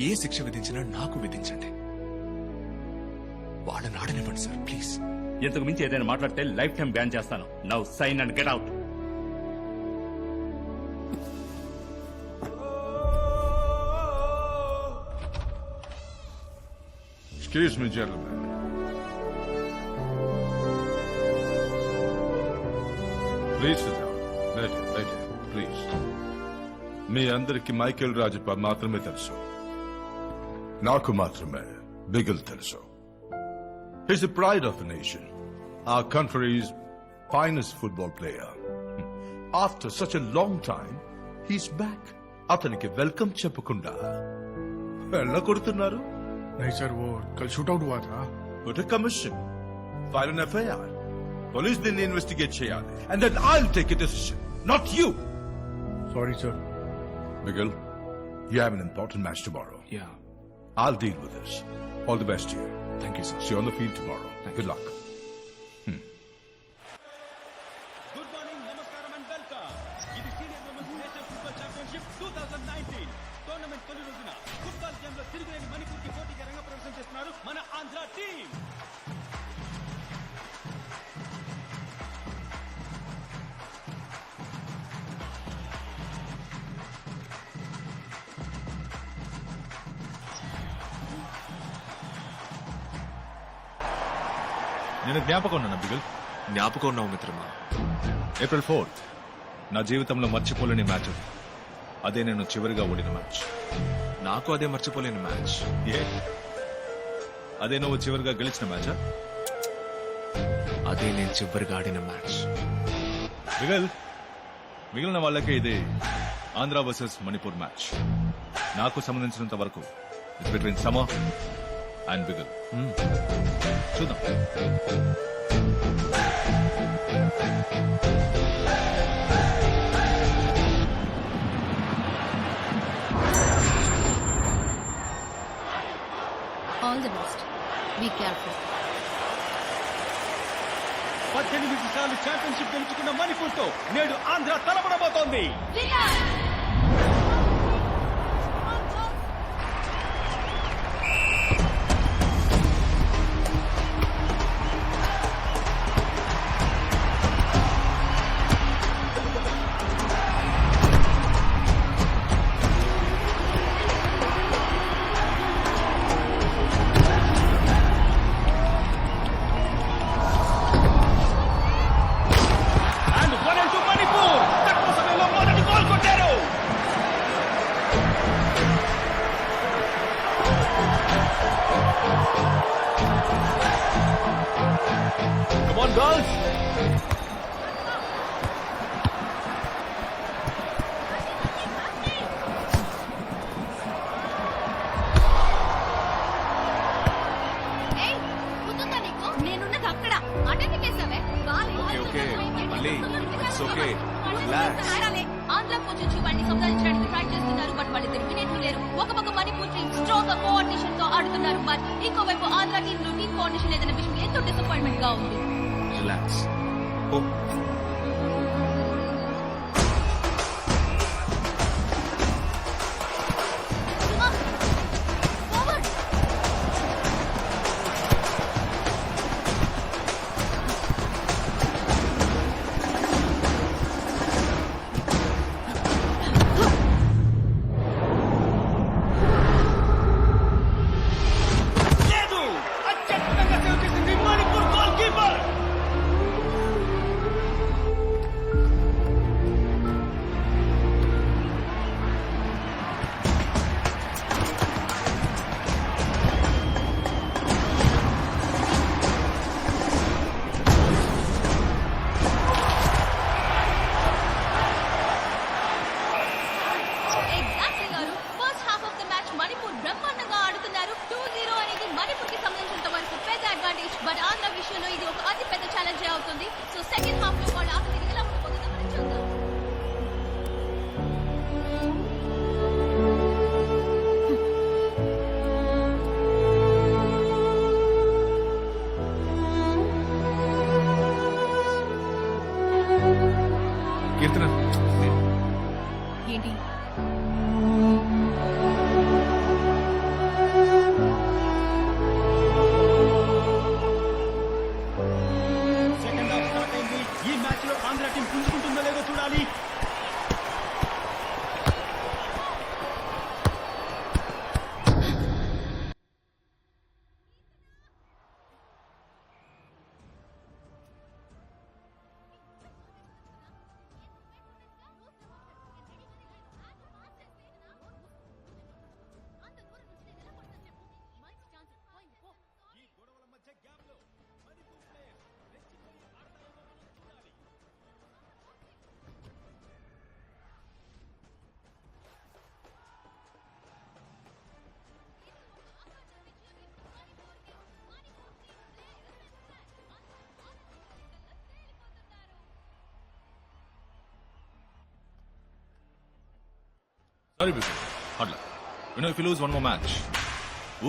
ఏ శిక్ష విధించినా నాకు విధించండి. వాళ్ళని ఆడనివ్వండి సార్ ప్లీజ్. ఇంతకు మించి ఏదైనా మాట్లాడితే లైఫ్ టైం బ్యాన్ చేస్తాను. Now sign and get out. Excuse me, gentlemen. Please sit down. Later, please. మీ అందరికి మైకేల్ రాజప్ప మాత్రమే తెలుసు. నాకు మాత్రమే బిగిల్ తెలుసు. He's the pride of the nation. Our country's finest football player. After such a long time, he's back. అతనికి welcome చెప్పకుండా వెళ్ళగొడుతున్నారు. नहीं सर, वो कल शूट आउट हुआ था. Put a commission. File an FIR. Police దీన్ని ఇన్వెస్టిగేట్ చేయాలి. And then I'll take a decision. Not you. Sorry sir. Miguel, you have an important match tomorrow. Yeah I'll deal with this. All the best to you. Thank you sir. See you on the field tomorrow. Good luck. Good morning, నమస్కారం and welcome. ఇది senior women's national football championship 2019 tournament తొలి రోజున football game లో తిరుగులేని మణిపూర్కి పోటీగా రంగ ప్రవేశం చేస్తున్నారు మన ఆంధ్ర టీం. నేను జ్ఞాపకం ఉన్నాను బిగుల్. జ్ఞాపకం ఉన్నావు మిత్రమా. April 4th నా జీవితంలో మర్చిపోలేని మ్యాచ్ అది. అదే నేను చివరిగా ఓడిన మ్యాచ్. నాకు అదే మర్చిపోలేని మ్యాచ్. ఏ అదే నువ్వు చివరిగా గెలిచిన మ్యాచా? అదే నేను చివరిగా ఆడిన మ్యాచ్. బిగల్, మిగిలిన వాళ్ళకే ఇది ఆంధ్ర వర్సెస్ మణిపూర్ మ్యాచ్. నాకు సంబంధించినంత వరకు ఇట్స్ బిట్వీన్ సమర్ అండ్ బిగల్. చూద్దాం. All the best. Be careful. 18 సార్లు ఛాంపియన్షిప్ గెలుచుకున్న మణిపూర్ తో నేడు ఆంధ్ర తలపడబోతోంది. Come on, girls. ఏయ్, గుర్తుందా నీకు? నేనున్నది అక్కడ. అటెందుకేసావే? ఓకే, మళ్ళీ it's okay, relax. Andhra coach వచ్చి వాడిని సంపాదించడానికి ట్రై చేస్తున్నారు. బట్ వాళ్ళు తిరిగినట్టు లేరు. ఒక పక్క మణిపూర్ టీం స్ట్రాంగ్ గా కోఆర్డినేషన్ తో ఆడుతున్నారు. బట్ ఇంకోవైపు ఆంధ్ర టీం లో టీం కోఆర్డినేషన్ లేదన్న విషయం ఎంతో డిసప్పాయింట్మెంట్ గా ఉంది. రిలాక్స్. Oh forward. లేదు, అత్యద్భుతంగా సేవ్ చేసింది Manipur goal keeper. Sorry big అట్లా if you lose one more match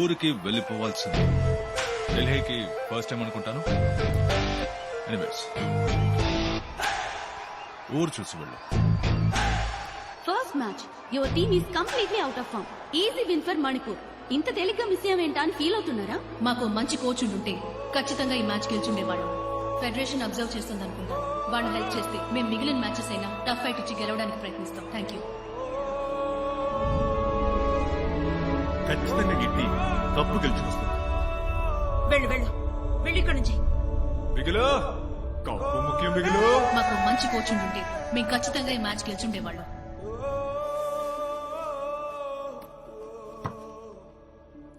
ఊరికి వెళ్ళిపోవాల్సింది. ఢిల్లీకి ఫస్ట్ టైం అనుకుంటాను. ఎనీవేస్ ఊరు చూసి వెళ్ళు. First match your team is completely out of form. Easy win for Manipur. ఇంత తేలిగ్గా మిస్ అయ్యామేంటా అని ఫీల్ అవుతున్నారా? మాకు మంచి కోచ్ ఉంటే ఖచ్చితంగా ఈ మ్యాచ్ గెలుచుండేవాళ్ళం. ఫెడరేషన్ అబ్జర్వ్ చేస్తుంది అనుకుంటా. వాళ్ళు హెల్ప్ చేస్తే మేము మిగిలిన మ్యాచెస్ అయినా టఫ్ ఫైట్ ఇచ్చి గెలవడానికి ప్రయత్నిస్తాం. Thank you. ఖచ్చితంగా గిట్టి కప్పు గెలుచుకొస్తుంది. వెళ్ళు వెళ్ళు వెళ్ళి ఇక్కడ నుంచి. బిగులు కప్పు ముఖ్యం బిగులు. మాకు మంచి కోచ్ ఉంటే మేము ఖచ్చితంగా ఈ మ్యాచ్ గెలుచుండేవాళ్ళం.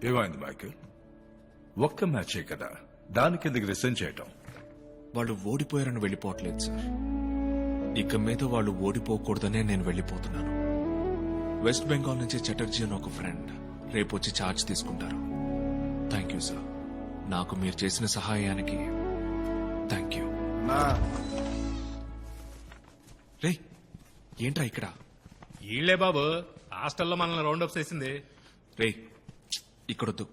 ఏమైంది మైకేల్? ఒక్క మ్యాచే కదా, దానికి ఎందుకు రిసైన్ చేయటం? వాళ్ళు ఓడిపోయారని వెళ్ళిపోవట్లేదు సార్. ఇక మీద వాళ్ళు ఓడిపోకూడదనే నేను వెళ్ళిపోతున్నాను. వెస్ట్ బెంగాల్ నుంచి చటర్జీ అని ఒక ఫ్రెండ్ రేపు వచ్చి ఛార్జ్ తీసుకుంటారు. Thank you sir. నాకు మీరు చేసిన సహాయానికి థ్యాంక్ యూ. రే ఏంట్రా ఇక్కడ? ఈళ్లే బాబు హాస్టల్లో మనల్ని రౌండ్ అప్ చేసింది. రే ఇక్కడొద్దు,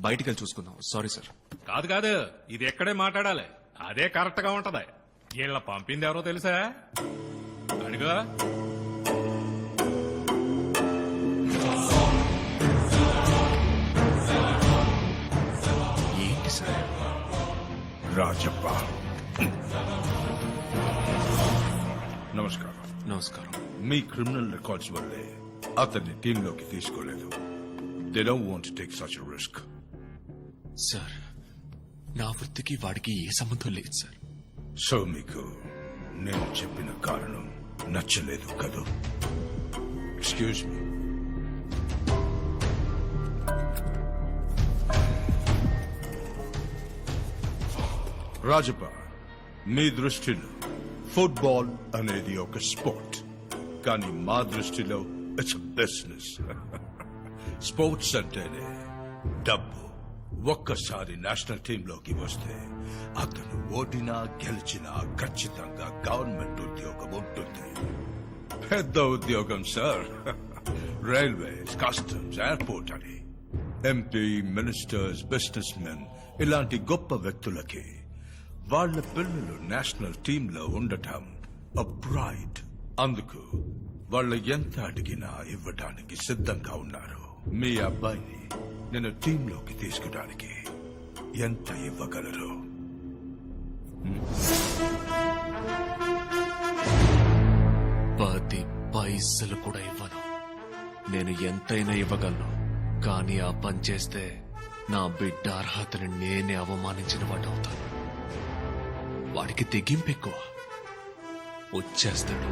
బయటికి వెళ్ళి చూసుకుందాం. Sorry sir. కాదు కాదు, ఇది ఎక్కడే మాట్లాడాలి. అదే కరెక్ట్ గా ఉంటది. వీళ్ళ పంపింది ఎవరో తెలుసా? అడుగు. ఏంటి సార్? రాజప్ప. నమస్కారం. నమస్కారం. మీ క్రిమినల్ రికార్డ్స్ వల్లే అతన్ని టీంలోకి తీసుకోలేదు. They don't want to take such risk. Sir నా వృత్తికి వాడికి ఏ సంబంధం లేదు సార్. సో మీకు నేను చెప్పిన కారణం నచ్చలేదు కదూ? Excuse me. రాజప్ప, మీ దృష్టిలో ఫుట్బాల్ అనేది ఒక స్పోర్ట్, కానీ మా దృష్టిలో ఇట్స్ బిజినెస్. స్పోర్ట్స్ అంటేనే డబ్బు. ఒక్కసారి నేషనల్ టీంలోకి వస్తే అతను ఓడినా గెలిచినా ఖచ్చితంగా గవర్నమెంట్ ఉద్యోగం ఉంటుంది. పెద్ద ఉద్యోగం సార్. రైల్వేస్, కస్టమ్స్, ఎయిర్పోర్ట్ అని. ఎంపీ, మినిస్టర్స్, బిజినెస్ మెన్ ఇలాంటి గొప్ప వ్యక్తులకి వాళ్ళ పిల్లలు నేషనల్ టీంలో ఉండటం ప్రైడ్. అందుకు వాళ్ళు ఎంత అడిగినా ఇవ్వడానికి సిద్ధంగా ఉన్నారు. మీ అబ్బాయిని నేను టీంలోకి తీసుకోవడానికి ఎంత ఇవ్వగలరు? 10 పైసలు కూడా ఇవ్వను. నేను ఎంతైనా ఇవ్వగలను, కానీ ఆ పని చేస్తే నా బిడ్డ అర్హతని నేనే అవమానించిన వాడు అవుతాను. వాడికి తెగింపు ఎక్కువ, వచ్చేస్తాడు.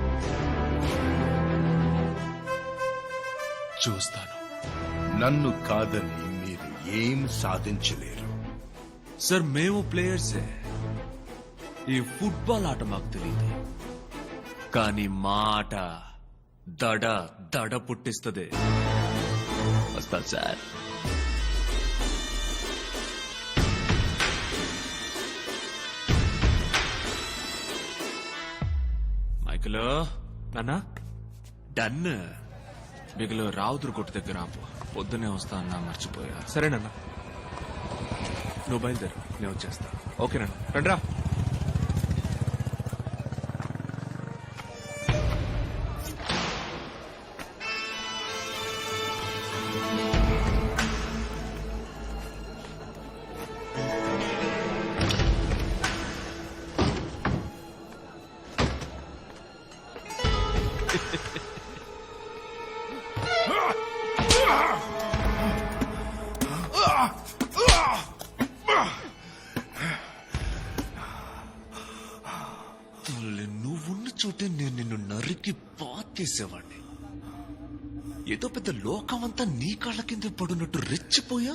చూస్తాను. నన్ను కాదని మీరు ఏం సాధించలేరు. సార్ మేము ప్లేయర్సే. ఈ ఫుట్బాల్ ఆట మాకు తెలియదు, కానీ మా ఆట దడ దడ పుట్టిస్తుంది. వస్తా సార్. మైకిలో నాన్న డన్. బిగులు రావుదురు కొట్టు దగ్గర ఆపు. పొద్దునే వస్తా అన్నా, మర్చిపోయా. సరేనన్నా, నువ్వు బయలుదేరు, నేను వచ్చేస్తా. ఓకేనన్నా, రండ్రా. నువ్వున్న చోటే నేను నిన్ను నరికి పాతేసేవాడిని. ఏదో పెద్ద లోకమంతా నీ కాళ్ళ కింద పడున్నట్టు రెచ్చిపోయా.